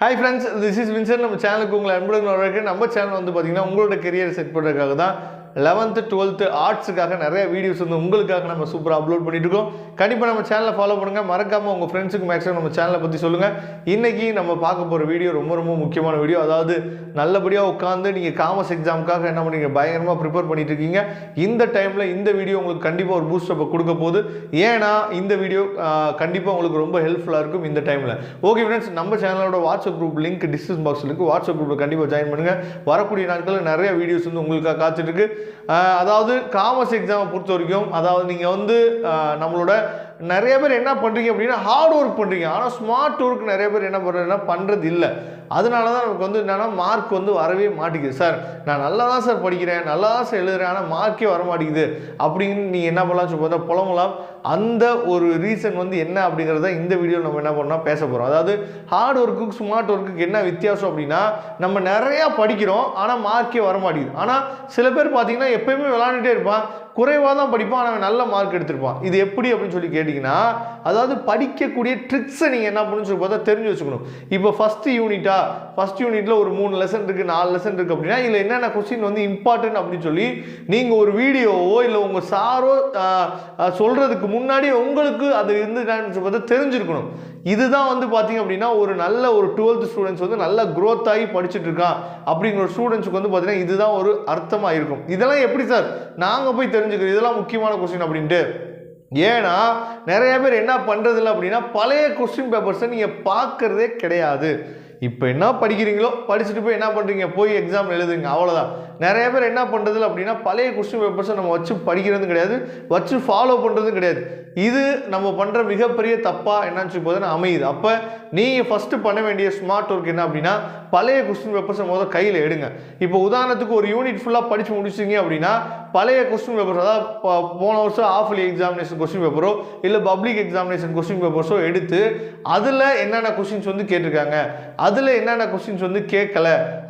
Hi friends, this is Vincent. நம்ம சேனலுக்கு உங்களை அன்புடன் வரவேற்கிறேன். நம்ம சேனல் வந்து பாத்தீங்கன்னா உங்களோட கரியர் செட் பண்றதுக்காக தான் 11th 12th ஆர்ட்ஸ்க்காக நிறைய வீடியோஸ் வந்து உங்களுக்காக நம்ம சூப்பரா அப்லோட் பண்ணிட்டு இருக்கோம். கண்டிப்பா நம்ம சேனலை ஃபாலோ பண்ணுங்க. மறக்காம உங்க ஃப்ரெண்ட்ஸ்க்கு மேக்ஸிமம் நம்ம சேனலை பத்தி சொல்லுங்க. இன்னைக்கு நம்ம பார்க்க போற வீடியோ ரொம்ப முக்கியமான வீடியோ. அதாவது நல்லபடியா உட்கார்ந்து நீங்க காமர்ஸ் எக்ஸாமுக்காக என்ன பண்ணீங்க பயங்கரமா ப்ரிப்பேர் பண்ணிட்டு இருக்கீங்க. இந்த டைம்ல இந்த வீடியோ உங்களுக்கு கண்டிப்பா ஒரு பூஸ்ட் அப் கொடுக்க போகுது. ஏனா இந்த வீடியோ கண்டிப்பா உங்களுக்கு ரொம்ப ஹெல்ப்ஃபுல்லா இருக்கும் இந்த டைம்ல. ஓகே फ्रेंड्स, நம்ம சேனலோட வாட்ஸ்அப் குரூப் லிங்க் டிஸ்கிரிப்ஷன் பாக்ஸ்ல இருக்கு. வாட்ஸ்அப் குரூப்ல கண்டிப்பா ஜாயின் பண்ணுங்க. வரக்கூடிய நாட்கள்ல நிறைய வீடியோஸ் வந்து உங்களுக்காக காத்துட்டு இருக்கு. அதாவது காமர்ஸ் எக்ஸாமை பொறுத்த வரைக்கும் அதாவது நீங்கள் வந்து நம்மளோட நிறைய பேர் என்ன பண்ணுறீங்க அப்படின்னா ஹார்ட் ஒர்க் பண்ணுறீங்க, ஆனால் ஸ்மார்ட் ஒர்க் நிறைய பேர் என்ன பண்ணுறதுன்னா பண்ணுறது இல்லை. அதனால தான் நமக்கு வந்து என்னென்னா மார்க் வந்து வரவே மாட்டேங்குது. சார் நான் நல்லா தான் சார் படிக்கிறேன், நல்லா தான் சார் எழுதுறேன், ஆனால் மார்க்கே வர மாட்டேங்குது அப்படின்னு நீங்கள் என்ன பண்ணலாம் சொல்லி புலம்பலாம். அந்த ஒரு ரீசன் வந்து என்ன அப்படிங்கிறத இந்த வீடியோ நம்ம என்ன பண்ணோம் பேச போகிறோம். அதாவது ஹார்ட் ஒர்க்குக்கு ஸ்மார்ட் ஒர்க்குக்கு என்ன வித்தியாசம் அப்படின்னா நம்ம நிறையா படிக்கிறோம் ஆனால் மார்க்கே வர மாட்டேங்குது. ஆனால் சில பேர் பார்த்தீங்கன்னா எப்பயுமே விளையாண்டுட்டே இருப்பான், குறைவாக தான் படிப்பான், ஆனால் நல்ல மார்க் எடுத்திருப்பான். இது எப்படி அப்படின்னு சொல்லி கேட்டிங்கன்னா அதாவது படிக்கக்கூடிய ட்ரிக்ஸை நீங்கள் என்ன பண்ணணும்னு சொல்லி பார்த்தா தெரிஞ்சு வச்சுக்கணும். இப்போ ஃபஸ்ட் யூனிட்டில் ஒரு 3 லெசன் இருக்குது, 4 லெசன் இருக்குது அப்படின்னா இதில் என்னென்ன கொஸ்டின் வந்து இம்பார்ட்டன்ட் அப்படின்னு சொல்லி நீங்கள் ஒரு வீடியோவோ இல்லை உங்கள் சாரோ சொல்கிறதுக்கு முன்னாடி உங்களுக்கு அது இருந்து பார்த்தா தெரிஞ்சிருக்கணும். இதுதான் வந்து பார்த்தீங்க அப்படின்னா ஒரு நல்ல ஒரு 12th ஸ்டூடெண்ட்ஸ் வந்து நல்ல க்ரோத் ஆகி படிச்சுட்டு இருக்கான் அப்படிங்கிற ஒரு ஸ்டூடெண்ட்ஸுக்கு வந்து பார்த்தீங்கன்னா இதுதான் ஒரு அர்த்தமாக இருக்கும். இதெல்லாம் எப்படி சார் நாங்கள் போய் தெரிஞ்சுக்கிறோம், இதெல்லாம் முக்கியமான கொஸ்டின் அப்படின்ட்டு. ஏன்னா நிறைய பேர் என்ன பண்ணுறதில்ல அப்படின்னா பழைய கொஸ்டின் பேப்பர்ஸை நீங்கள் பார்க்கறதே கிடையாது. இப்போ என்ன படிக்கிறீங்களோ படிச்சுட்டு போய் என்ன பண்ணுறீங்க, போய் எக்ஸாம் எழுதுங்க, அவ்வளோதான். நிறைய பேர் என்ன பண்ணுறதில்ல அப்படின்னா பழைய கொஸ்டின் பேப்பர்ஸை நம்ம வச்சு படிக்கிறதும் கிடையாது, வச்சு ஃபாலோ பண்ணுறதும் கிடையாது. இது நம்ம பண்ணுற மிகப்பெரிய தப்பாக என்னன்னு போதுன்னா அமையுது. அப்போ நீங்கள் ஃபஸ்ட்டு பண்ண வேண்டிய ஸ்மார்ட் ஒர்க் என்ன அப்படின்னா பழைய கொஸ்டின் பேப்பர்ஸை முதல்ல கையில் எடுங்க. இப்போ உதாரணத்துக்கு ஒரு யூனிட் ஃபுல்லாக படித்து முடிச்சிங்க அப்படின்னா பழைய கொஸ்டின் பேப்பர்ஸ், அதாவது போன வருஷம் ஆஃப் இயர்லி எக்ஸாமினேஷன் கொஸ்டின் பேப்பரோ இல்லை பப்ளிக் எக்ஸாமினேஷன் கொஸ்டின் பேப்பர்ஸோ எடுத்து அதில் என்னென்ன கொஸ்டின்ஸ் வந்து கேட்டிருக்காங்க, அதில் என்னென்ன கொஸ்டின்ஸ் வந்து கேட்கல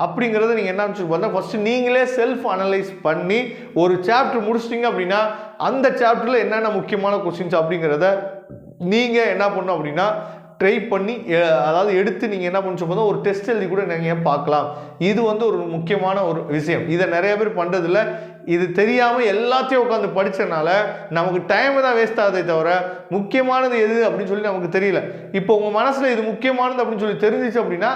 அப்படிங்கிறத நீங்கள் என்ன பார்த்தா ஃபஸ்ட்டு நீங்களே செல்ஃப் அனலைஸ் பண்ணி ஒரு சாப்டர் முடிச்சிட்டிங்க அப்படின்னா அந்த சாப்டரில் என்னென்ன முக்கியமான கொஸ்டின்ஸ் அப்படிங்கிறத நீங்கள் என்ன பண்ணணும் அப்படின்னா ட்ரை பண்ணி அதாவது எடுத்து நீங்கள் என்ன பண்ண சொல்லும்போது ஒரு டெஸ்ட் எழுதி கூட நீங்கள் பார்க்கலாம். இது வந்து ஒரு முக்கியமான ஒரு விஷயம். இதை நிறைய பேர் பண்ணுறதில்ல. இது தெரியாமல் எல்லாத்தையும் உட்காந்து படித்தனால நமக்கு டைம் தான் வேஸ்ட் ஆகுதே தவிர முக்கியமானது எது அப்படின்னு சொல்லி நமக்கு தெரியல. இப்போ உங்கள் மனசில் இது முக்கியமானது அப்படின்னு சொல்லி தெரிஞ்சிச்சு அப்படின்னா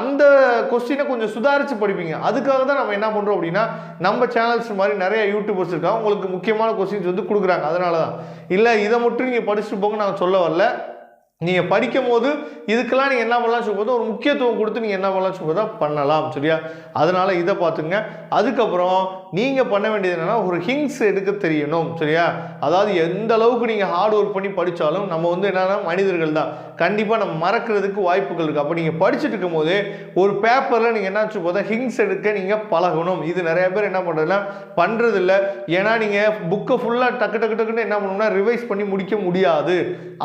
அந்த கொஸ்டினை கொஞ்சம் சுதாரித்து படிப்பீங்க. அதுக்காக தான் நம்ம என்ன பண்ணுறோம் அப்படின்னா நம்ம சேனல்ஸ் மாதிரி நிறைய யூடியூபர்ஸ் இருக்காங்க, உங்களுக்கு முக்கியமான கொஸ்டின்ஸ் வந்து கொடுக்குறாங்க. அதனால தான் இல்லை இதை மட்டும் நீங்கள் படிச்சுட்டு போங்க நான் சொல்ல வரல. நீங்கள் படிக்கும் போது இதுக்கெல்லாம் நீங்கள் என்ன பண்ணலாம் சொல்லும்போது ஒரு முக்கியத்துவம் கொடுத்து நீங்கள் என்ன பண்ணலாம் சொல்லும்போது தான் பண்ணலாம். சரியா? அதனால் இதை பார்த்துங்க. அதுக்கப்புறம் நீங்கள் பண்ண வேண்டியது என்னென்னா ஒரு ஹிங்ஸ் எடுக்க தெரியணும். சரியா? அதாவது எந்த அளவுக்கு நீங்கள் ஹார்ட் ஒர்க் பண்ணி படித்தாலும் நம்ம வந்து என்னென்னா மனிதர்கள் தான், கண்டிப்பாக நம்ம மறக்கிறதுக்கு வாய்ப்புகள் இருக்குது. அப்போ நீங்கள் படிச்சுட்டு இருக்கும் போது ஒரு பேப்பரில் நீங்கள் என்ன போதா ஹிங்ஸ் எடுக்க நீங்கள் பழகணும். இது நிறைய பேர் என்ன பண்ணுறதுன்னா பண்ணுறதில்ல. ஏன்னா நீங்கள் புக்கை ஃபுல்லாக டக்குன்னு என்ன பண்ணணும்னா ரிவைஸ் பண்ணி முடிக்க முடியாது.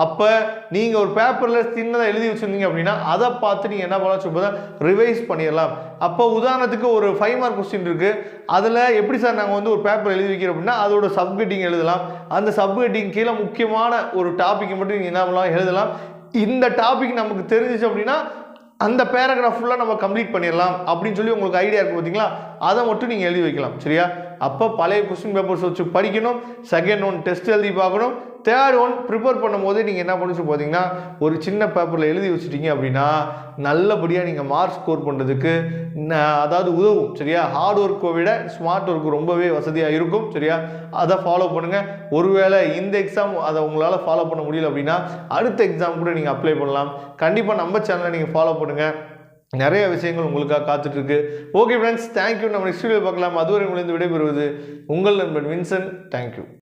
அப்போ நீங்கள் ஒரு பேப்பரில் சின்னதாக எழுதி வச்சுருந்தீங்க அப்படின்னா அதை பார்த்து நீங்கள் என்ன பண்ணலாம் சொல்லும்போது ரிவைஸ் பண்ணிடலாம். அப்போ உதாரணத்துக்கு ஒரு 5 மார்க் கொஸ்டின் இருக்குது, அதில் எப்படி சார் நாங்கள் வந்து ஒரு பேப்பர் எழுதி வைக்கிறோம் அப்படின்னா அதோட சப்ஹெட்டிங் எழுதலாம். அந்த சப்ஹெட்டிங் கீழே முக்கியமான ஒரு டாப்பிக்கை மட்டும் நீங்கள் என்ன பண்ணலாம் எழுதலாம். இந்த டாபிக் நமக்கு தெரிஞ்சிச்சு அப்படின்னா அந்த பேராகிராஃப் ஃபுல்லாக நம்ம கம்ப்ளீட் பண்ணிடலாம் அப்படின்னு சொல்லி உங்களுக்கு ஐடியா இருக்குது பார்த்தீங்களா, அதை மட்டும் நீங்கள் எழுதி வைக்கலாம். சரியா? அப்போ பழைய கொஸ்டின் பேப்பர்ஸ் வச்சு படிக்கணும். செகண்ட் ஒன் டெஸ்ட் எழுதி பார்க்கணும். தேர்ட் ஒன் ப்ரிப்பேர் பண்ணும் போது நீங்கள் என்ன பண்ணி பார்த்தீங்கன்னா ஒரு சின்ன பேப்பரில் எழுதி வச்சுட்டீங்க அப்படின்னா நல்லபடியாக நீங்கள் மார்க் ஸ்கோர் பண்ணுறதுக்கு அதாவது உதவும். சரியா? ஹார்ட் ஒர்க்கை விட ஸ்மார்ட் ஒர்க்கு ரொம்பவே வசதியாக இருக்கும். சரியா? அதை ஃபாலோ பண்ணுங்கள். ஒருவேளை இந்த எக்ஸாம் அதை உங்களால் ஃபாலோ பண்ண முடியல அப்படின்னா அடுத்த எக்ஸாம் கூட நீங்கள் அப்ளை பண்ணலாம். கண்டிப்பாக நம்ம சேனலை நீங்கள் ஃபாலோ பண்ணுங்கள். நிறைய விஷயங்கள் உங்களுக்காக காத்துட்ருக்கு. Okay friends, thank you. நம்ம நெக்ஸ்ட் வீடியோ பார்க்கலாம். அதுவரை உங்களிருந்து விடைபெறுவது உங்கள் நண்பன் வின்சென்ட். தேங்க்யூ.